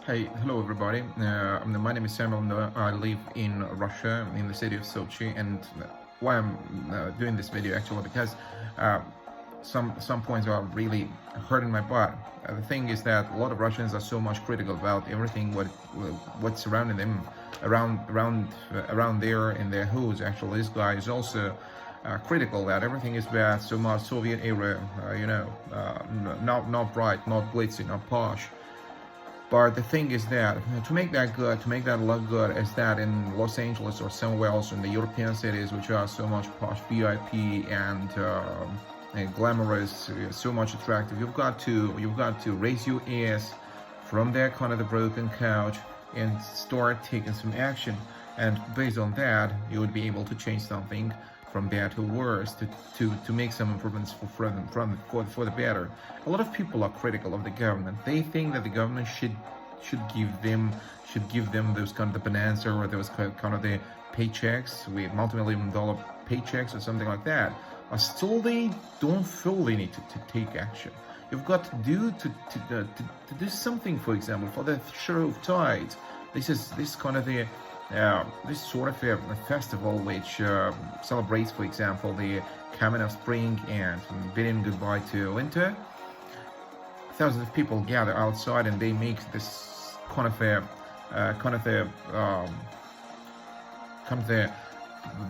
Hey, hello everybody. My name is Samuel. I live in Russia, in the city of Sochi. And why I'm doing this video actually because uh, some points are really hurting my butt. The thing is that a lot of Russians are so much critical about everything what's surrounding them, around there in their hoods. Actually, this guy is also critical that everything is bad, so much Soviet era, not bright, not glitzy, not posh. But the thing is that to make that good, to make that look good, is that in Los Angeles or somewhere else in the European cities, which are so much posh, VIP and glamorous, so much attractive, you've got to raise your ass from that kind of the broken couch and start taking some action. And based on that, you would be able to change something from bad to worse, to make some improvements for the better. A lot of people are critical of the government. They think that the government should give them those kind of the bonanza or those kind of the paychecks with multi-million dollar paychecks or something like that. But still, they don't feel they need to take action. You've got to do something. For example, for the show of tides, this kind of the this sort of a festival which celebrates, for example, the coming of spring and bidding goodbye to winter. Thousands of people gather outside and they make this kind of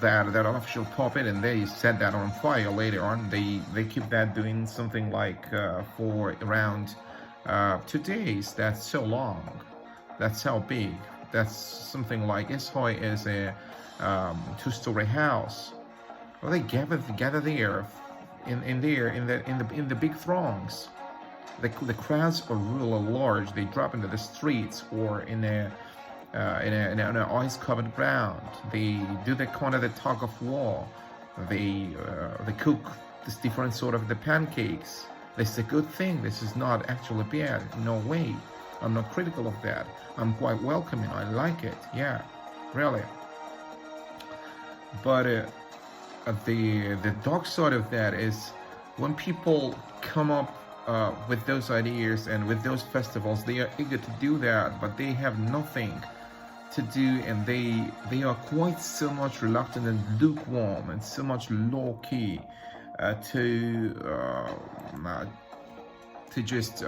that unofficial puppet, and they set that on fire later on. They keep that doing something like for around 2 days. That's so long. That's how big. That's something like as high as a two-story house. Well, they gather there in the big throngs. The crowds are really large. They drop into the streets or in an ice-covered ground. They do the kind of the tug of war. They cook this different sort of the pancakes. This is a good thing. This is not actually bad. No way. I'm not critical of that. I'm quite welcoming. I like it. Yeah, really. But the dark side of that is when people come up with those ideas and with those festivals, they are eager to do that, but they have nothing to do, and they are quite so much reluctant and lukewarm and so much low key to just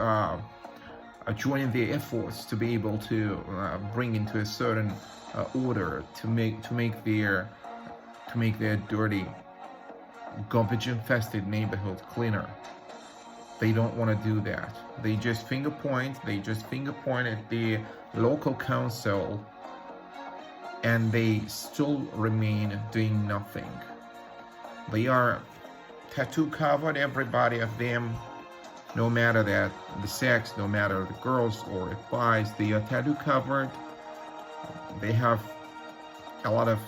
join their efforts to be able to bring into a certain order to make their dirty, garbage-infested neighborhood cleaner. They don't want to do that. They just finger point at the local council, and they still remain doing nothing. They are tattoo covered, everybody of them. No matter that the sex, no matter the girls or the boys, they are tattoo covered. They have a lot of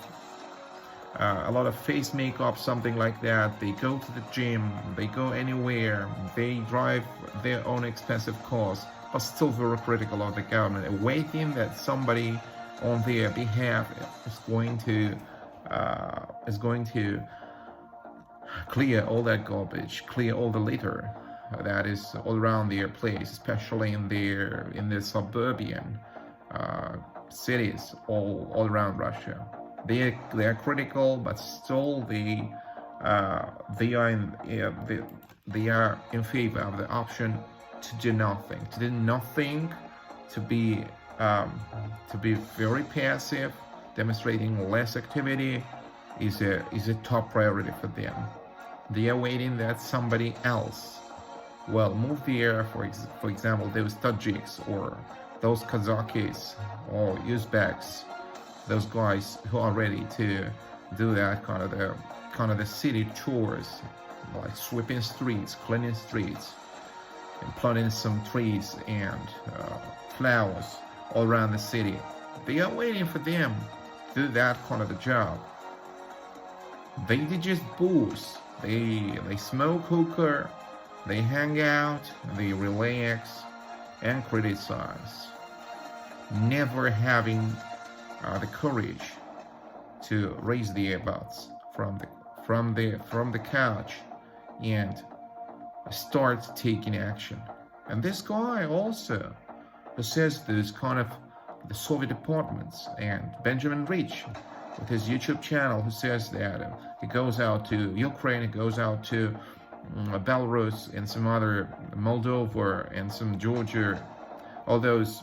face makeup, something like that. They go to the gym, they go anywhere, they drive their own expensive cars, but still very critical of the government, waiting that somebody on their behalf is going to clear all that garbage, clear all the litter that is all around their place, especially in their suburban cities all around Russia. They are critical, but still they are in favor of the option to do nothing, to be very passive. Demonstrating less activity is a top priority for them. They are waiting that somebody else will move there. For example, those Tajiks or those Kazakhs or Uzbeks, those guys who are ready to do that kind of the city chores, like sweeping streets, cleaning streets, and planting some trees and flowers all around the city. They are waiting for them to do that kind of a job. They just booze. They smoke hookah. They hang out, they relax, and criticize, never having the courage to raise their butts from the couch and start taking action. And this guy also who says this kind of the Soviet apartments, and Benjamin Rich with his YouTube channel, who says that he goes out to Ukraine, he goes out to Belarus and some other Moldova and some Georgia, all those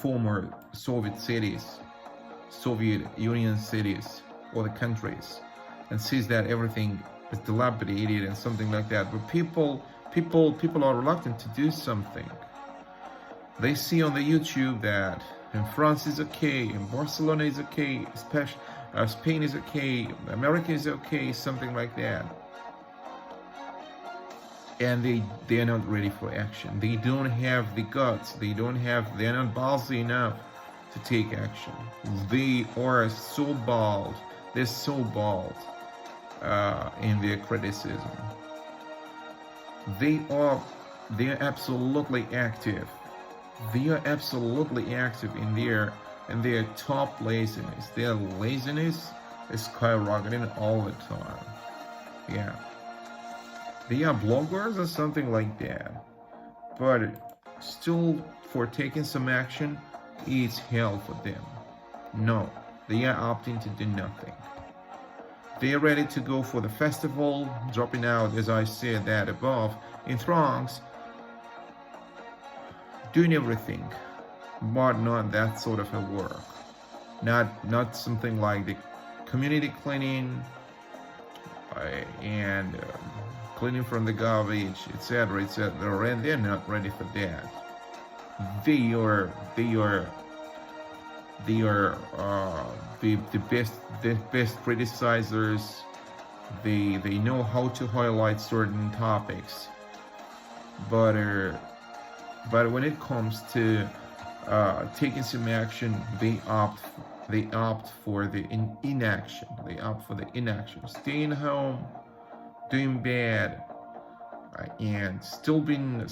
former Soviet cities, Soviet Union cities, or the countries, and sees that everything is dilapidated and something like that. But people are reluctant to do something. They see on the YouTube that in France is okay, in Barcelona is okay, Spain is okay, America is okay, something like that. And they are not ready for action. They don't have the guts. They're not ballsy enough to take action. They are so bald. They're so bald in their criticism. They are absolutely active. They are absolutely active in their top laziness. Their laziness is skyrocketing all the time. Yeah. They are bloggers or something like that. But still, for taking some action, it's hell for them. No, they are opting to do nothing. They are ready to go for the festival, dropping out, as I said that above, in throngs, doing everything, but not that sort of a work. Not something like the community cleaning and cleaning from the garbage, etc., etc. And they're not ready for that. They are the best criticizers. They know how to highlight certain topics, but when it comes to taking some action, they opt for the inaction. They opt for the inaction, staying home, doing bad, and still being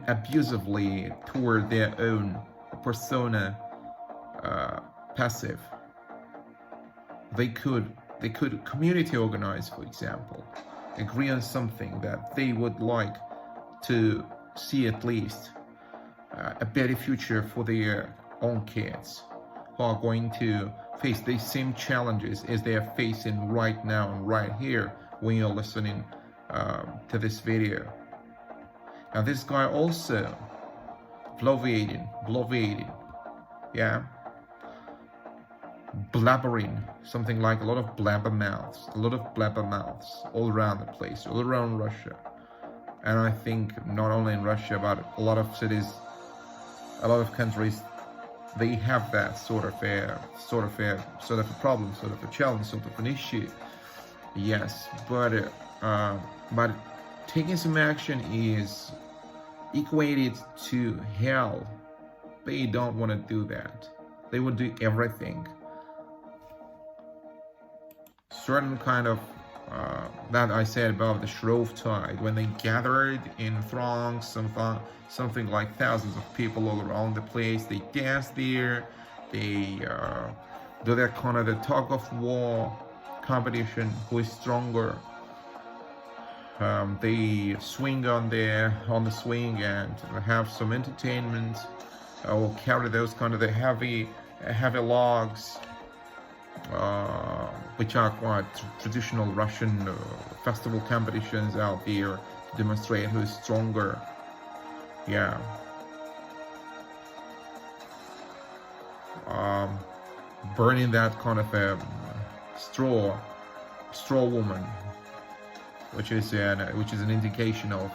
abusively toward their own persona, passive. They could community organize, for example, agree on something that they would like to see, at least a better future for their own kids, who are going to face the same challenges as they are facing right now and right here when you're listening to this video. And this guy also bloviating, yeah, blabbering, something like a lot of blabber mouths all around the place, all around Russia. And I think not only in Russia, but a lot of cities, a lot of countries, they have that sort of a problem, sort of a challenge, sort of an issue. Yes, but taking some action is equated to hell. They don't want to do that. They would do everything. Certain kind of that I said about the Shrovetide, when they gathered in throngs, something like thousands of people all around the place. They dance there. They do that kind of the tug of war competition, who is stronger. They swing on the swing and have some entertainment, or carry those kind of the heavy logs, which are quite traditional Russian festival competitions out there, to demonstrate who is stronger. Yeah. Burning that kind of a straw woman, which is an indication of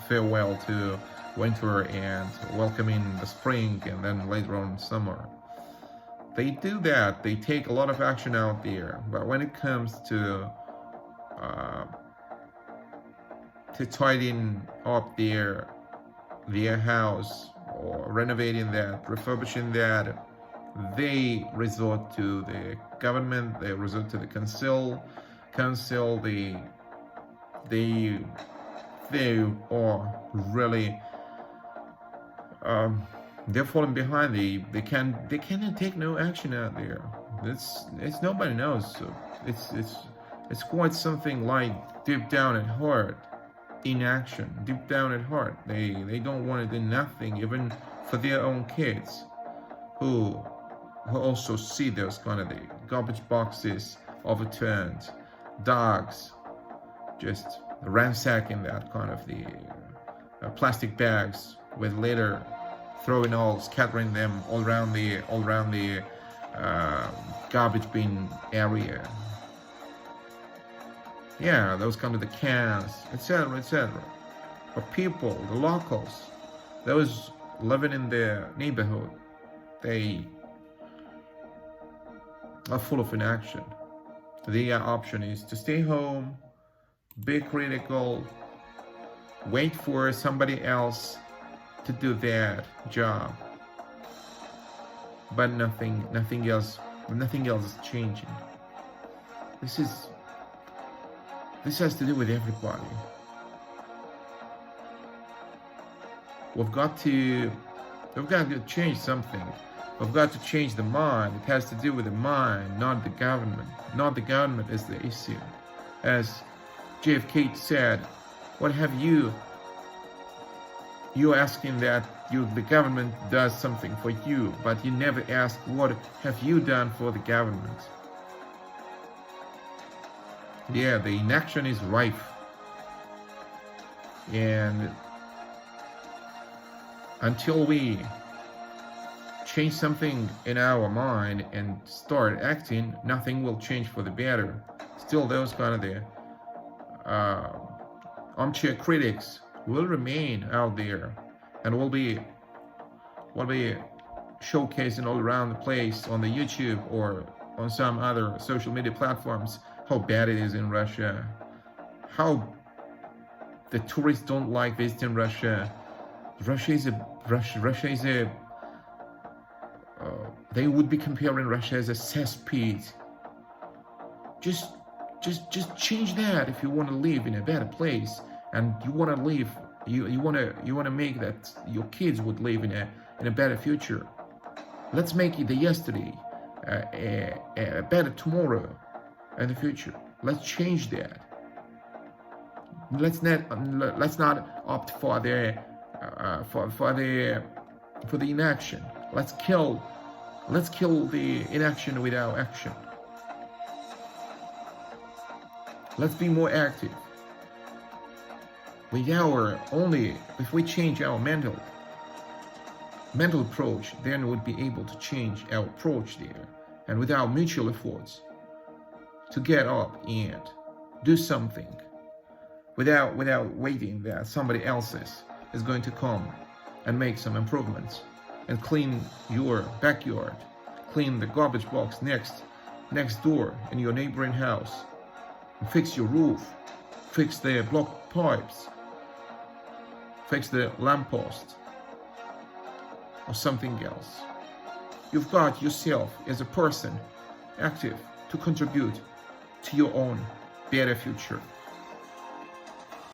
farewell to winter and welcoming the spring, and then later on summer. They do that. They take a lot of action out there, but when it comes to tidying up their house, or renovating that, refurbishing that, they resort to the government. They resort to the council. They are really they're falling behind. They cannot take no action out there. It's nobody knows. So it's quite something like deep down at heart. inaction deep down at heart. They don't want to do nothing, even for their own kids, who also see those kind of the garbage boxes overturned, dogs just ransacking that kind of the plastic bags with litter, scattering them all around the garbage bin area. Yeah, those kind of the cans, etc., etc. But people, the locals, those living in the neighborhood, they are full of inaction. Their option is to stay home, be critical, wait for somebody else to do that job. But nothing else is changing. This has to do with everybody. We've got to change something. We've got to change the mind. It has to do with the mind, not the government. Not the government is the issue. As JFK said, what have you're asking that the government does something for you, but you never ask what have you done for the government. Yeah, the inaction is rife. And until we change something in our mind and start acting, nothing will change for the better. Still, those kind of the armchair critics will remain out there and will be showcasing all around the place on the YouTube or on some other social media platforms how bad it is in Russia, how the tourists don't like visiting Russia. Russia is a they would be comparing Russia as a cesspit. Just change that if you want to live in a better place, and you want to live, you want to make that your kids would live in a better future. Let's make it the yesterday a better tomorrow and the future. Let's change that. Let's not opt for the inaction. Let's kill the inaction with our action. Let's be more active. If we change our mental approach, then we'll be able to change our approach there. And with our mutual efforts to get up and do something without waiting that somebody else is going to come and make some improvements and clean your backyard, clean the garbage box next door in your neighboring house, and fix your roof, fix the blocked pipes, fix the lamppost, or something else. You've got yourself as a person active to contribute to your own better future.